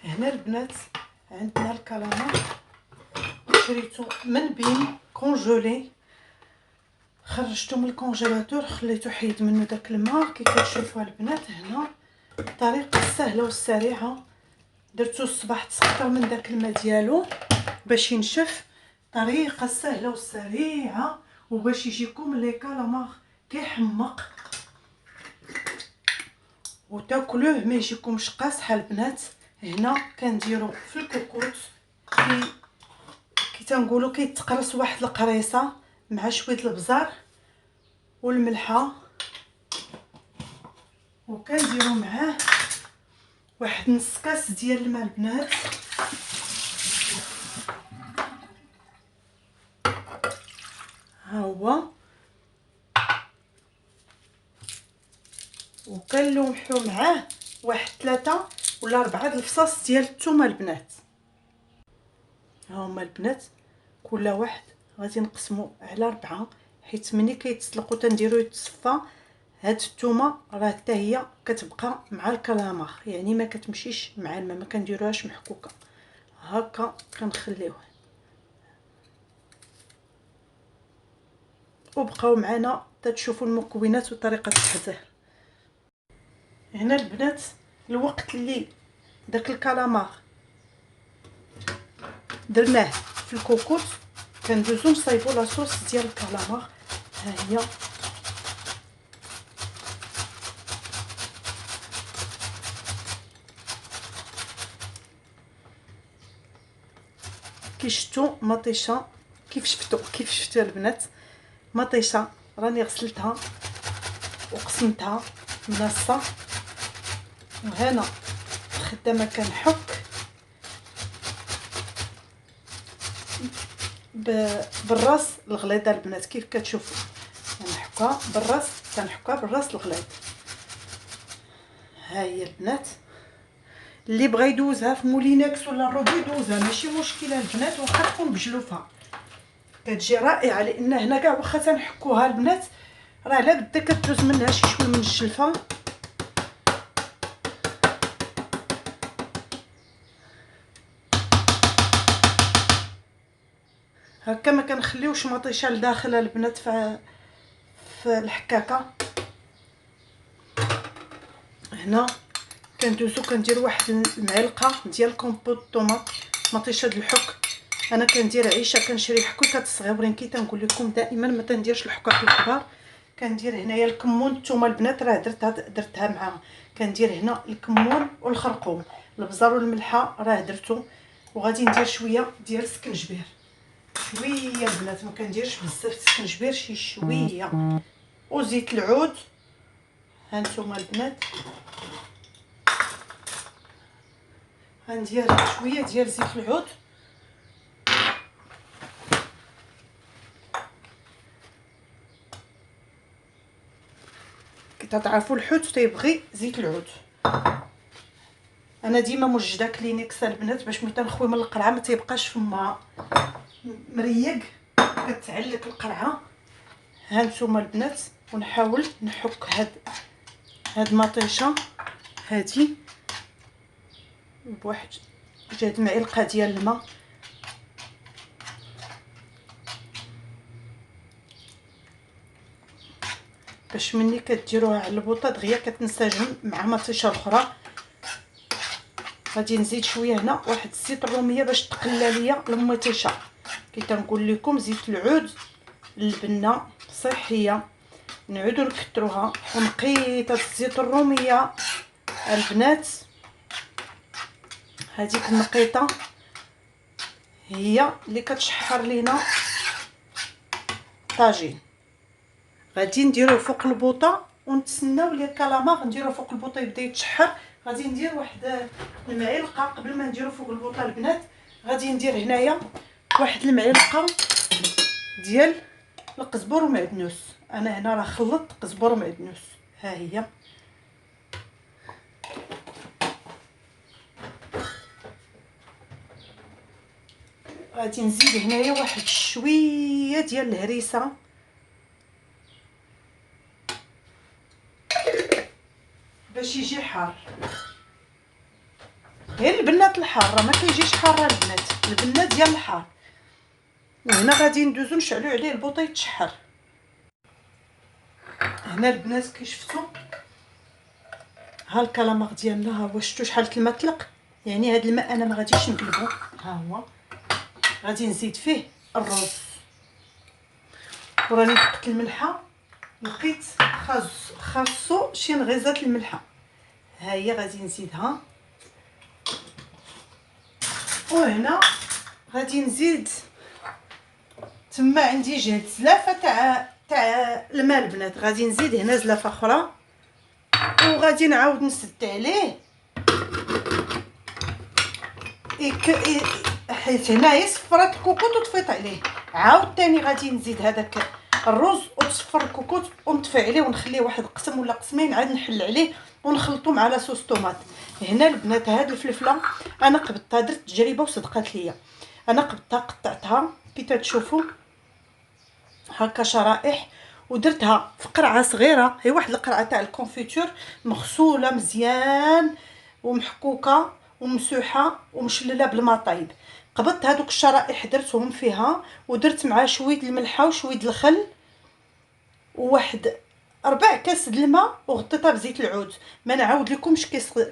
هنا البنات عندنا الكالامار شريته من بين كونجولي، خرجته من الكونجيلاتور، خليته حيد منه داك الماء. كي كتشوفوا البنات هنا الطريقه السهله والسريعه، درتو الصباح تسقطوا من داك الماء ديالو باش ينشف. طريقه سهله وسريعه وباش يجيكم لي كالامار كيحمق وتاكلوه ما يجيكمش قاصح البنات. هنا كنديرو في الكوكوت كي تنقولوا كيتقرص واحد القريصه مع شويه البزار والملحه، وكنديروا معاه واحد نص كاس ديال الماء البنات. ها هو، وكنلوحوا معاه واحد 3 ولا 4 د الفصاص ديال الثومه البنات. ها هما البنات كل واحد غادي نقسمو على 4، حيت ملي كيتسلق وتنديرو يتصفى هاد الثومه راه حتى هي كتبقى مع الكالامار، يعني ما كتمشيش مع الماء، ما كنديروهاش محكوكه هكا. كنخليوه وبقاو معنا تتشوفوا المكونات وطريقه التحضير. هنا البنات الوقت اللي داك الكالامار درناه في الكوكوت كندوزو نصايبو لاصوص ديال الكالامار. ها هي كي شفتوا مطيشه، كيف شفتوا البنات مطيشه راني غسلتها وقسمتها منصه، وهنا الخدامه كنحك بالراس الغليظ البنات. كيف كتشوفوا كنحكها بالراس، كنحكها بالراس الغليظ. ها هي البنات اللي بغى يدوزها في مولينكس ولا الروبي يدوزها ماشي مشكله البنات، واخا تكون بجلوفها كتجي رائعه. لان هنا كاع واخا تنحكوها البنات راه على بدا كتدوز منها شي شويه من الجلفه. هكا ما كنخليوش مطيشه لداخل البنات في الحكاكه. هنا كندوزو كندير واحد المعلقه ديال كومبوت طوماط مطيشه د الحك. انا كندير عيشه كنشري حكوكات صغيورين كي تنقول لكم دائما ما تنديرش الحكاك الكبار. كندير هنايا الكمون الثومه البنات راه درتها معاها. كندير هنا الكمون والخرقوم، البزار والملحه راه درتو، وغادي ندير شويه ديال السكنجبير، شويه البنات ما كنديرش بزاف السكنجبير، شي شويه، وزيت العود. هانتوما البنات غندير شويه ديال زيت العود، كتعرفوا الحوت تيبغي زيت العود. انا ديما موجده كلينكس البنات باش ملي تنخوي من القرعه ما تيبقاش فما مريق، كتعلق القرعه. ها نتوما البنات ونحاول نحك هاد مطيشه هادي بواحد جهد معلقه ديال الماء، باش ملي كديروها على البوطه دغيا كتنسجم مع مطيشه اخرى. غادي نزيد شويه هنا واحد الزيت الروميه باش تقلى ليا المطيشه. كي تنقول لكم زيت العود البنه صحيه، نعودو نكثروها ونقيط الزيت الروميه البنات. هذيك النقيطه هي اللي كتشحر لينا طاجين. غادي نديروه فوق البوطه ونتسناو لي الكالامار نديروه فوق البوطه يبدا يتشحر. غادي ندير واحد المعلقه قبل ما نديرو فوق البوطه البنات، غادي ندير هنايا واحد المعلقه ديال القزبر ومعدنوس. انا هنا راه خلطت قزبر ومعدنوس. ها هي غادي نزيد هنايا واحد شويه ديال الهريسه باش يجي حار. غير البنات الحاره ما كيجيش حاره البنات، البنات ديال الحار. وهنا غادي ندوزو نشعلو عليه البوطه يتشحر. هنا البنات كي شفتوا ها الكلاماغ ديالنا، ها هو شفتوا شحال الماء طلق. يعني هذا الماء انا ما غاديش نقلبو، ها هو غادي نزيد فيه الرز. وراني دقت الملحه لقيت خاصو شي نغيزات الملحه، ها هي غادي نزيدها. وهنا غادي نزيد تما عندي جهد زلافه تاع الماء البنات، غادي نزيد هنا زلافه اخرى وغادي نعاود نسد عليه حيت هنايا صفرات الكوكوط وطفيت عليه. عاود تاني غادي نزيد هذاك الرز وتصفر الكوكوط ونطفي عليه ونخليه واحد قسم ولا قسمين، عاد نحل عليه ونخلطو مع لاصوص طوماط. هنا البنات هاد الفلفله انا قبضتها، درت تجربه وصدقات ليا. انا قبضتها قطعتها كي تتشوفوا هكا شرائح، ودرتها في قرعه صغيره، هي واحد القرعه تاع الكونفيتور مغسوله مزيان ومحكوكه ومسوحه ومشلله بالماء طايب. قبضت هذوك الشرائح درتهم فيها ودرت معاه شويه الملحه وشويه الخل وواحد 4 كاس د الماء وغطيتها بزيت العود. ما نعاود لكمش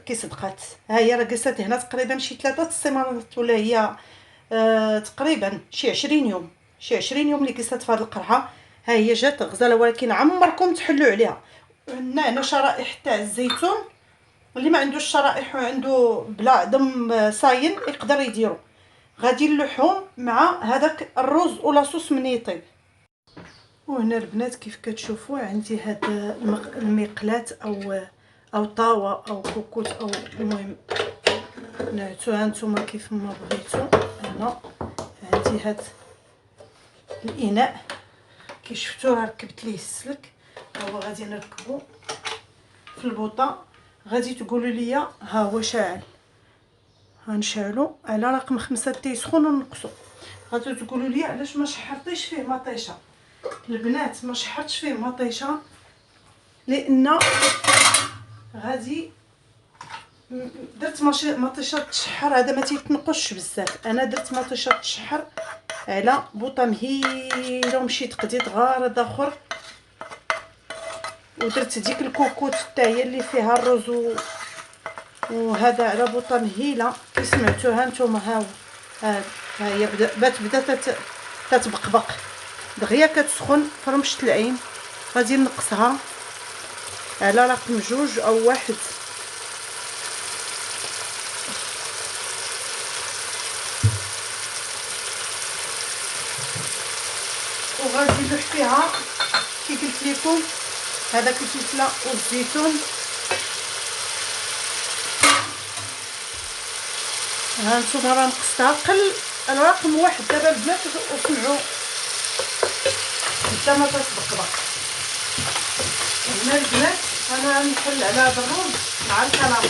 كي صدقات. ها هي راه قصات هنا تقريبا شي 3 السيمانات ولا هي تقريبا شي 20 يوم، شي 20 يوم اللي قصات في هذه القرعه. ها هي جات غزاله ولكن عمركم تحلوا عليها. هنا شرائح تاع الزيتون، اللي ما عندوش شرائح وعنده بلا دم صاين يقدر يديرو. غادي نلوحهم مع هذاك الرز ولاصوص من يطيب. وهنا البنات كيف كتشوفوا عندي هاد المقلاة او طاوه او كوكوت او المهم نعتوها نتوما كيف ما بغيتو. هنا عندي هاد الاناء كي شفتوا راه ركبت ليه السلك، ها هو غادي نركبو في البوطه. غادي تقولوا لي ها هو شاعل، غنشعلو على رقم 5 تيسخن ونقصو. غادي تقولوا لي علاش ما شحرتيش فيه مطيشه. البنات ما شحرتش فيه مطيشه لان غادي درت مطيشه تشحر، هذا ما تيتنقصش بزاف. انا درت مطيشه تشحر على بوطه مهيله ومشيت قديت غرض اخر، ودرت ديك الكوكوت حتى هي اللي فيها الرز وهذا على بوطه مهيله كي سمعتوها نتوما. ها هي بدات تتبقبق دغيا كتسخن في رمشه العين. غادي نقصها على رقم 2 او 1. وغادي نلوح فيها كي قلت لكم هذاك الفلفله والزيتون. ها نتوما راه نقصتها قل الرقم 1 دابا البنات وسمعوا حتى ما تتبقبق. هنا البنات انا غنحل على هذا الرز مع الكلامه.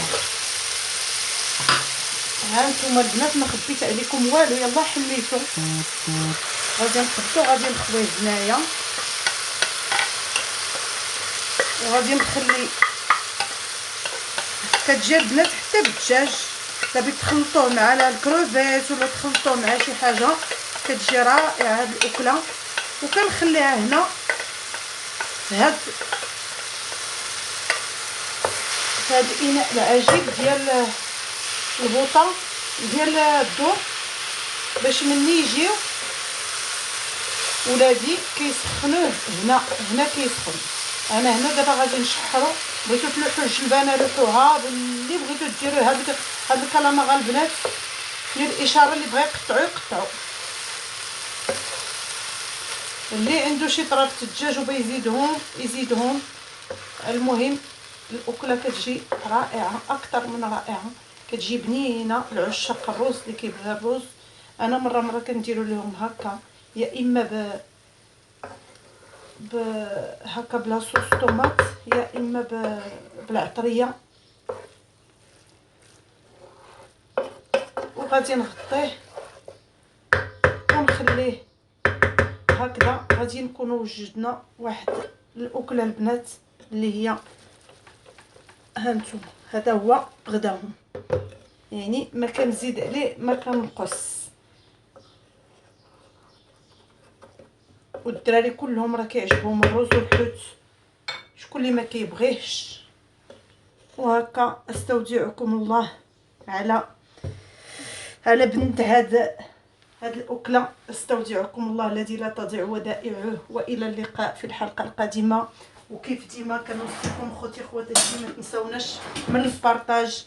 ها نتوما البنات ما خبيت عليكم والو، يلا حليتو. غادي نقبطو غادي نخويه هنايا وغادي نخلي. كتجي البنات حتى بالدجاج دابا تخلطوه مع الكروفيت ولا تخلطوه مع شي حاجه كتجي رائعه هاد الاكله. وكنخليها هنا في هاد الاناء العجيب ديال البوطه ديال الدور باش مني يجيو ولادي كيسخنوه. هنا كيسخن. انا هنا دابا غادي نشحرو. بغيتو تلوحوا الجلبانه لوحوها، اللي بغيتو ديروا هاد الكلامه البنات ديال الاشاره اللي بغا يقطعوا يقطعوا. اللي عنده شي طرف الدجاج وبغى يزيدهم. المهم الاكله كتجي رائعه اكثر من رائعه، كتجي بنينه لعشاق الرز اللي كيبغي الرز. انا مره كنديروا لهم هكا، يا اما هكا بلا صوص طوماط يا اما بالعطريه. وغادي نغطيه ونخليه هكذا. غادي نكونوا وجدنا واحد الاكله البنات اللي هي هانتوما. هذا هو غداهم. يعني ما كنزيد عليه ما كنقص. والدراري كلهم راه كيعجبهم الرز والحوت، شكون اللي ما كيبغيهش. وهكا استودعكم الله على بنت هاد الاكله. استودعكم الله الذي لا تضيع ودائعه، والى اللقاء في الحلقه القادمه. وكيف ديما كنوصيكم خوتي خواتاتي ما تنساوناش من البارطاج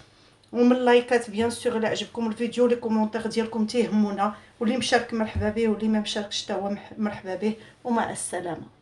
ومن اللايكات بيان سور الا عجبكم الفيديو. لي كومونتير ديالكم تيهمونا، واللي مشارك مرحبا به واللي ما مشاركش حتى هو مرحبا به. ومع السلامه.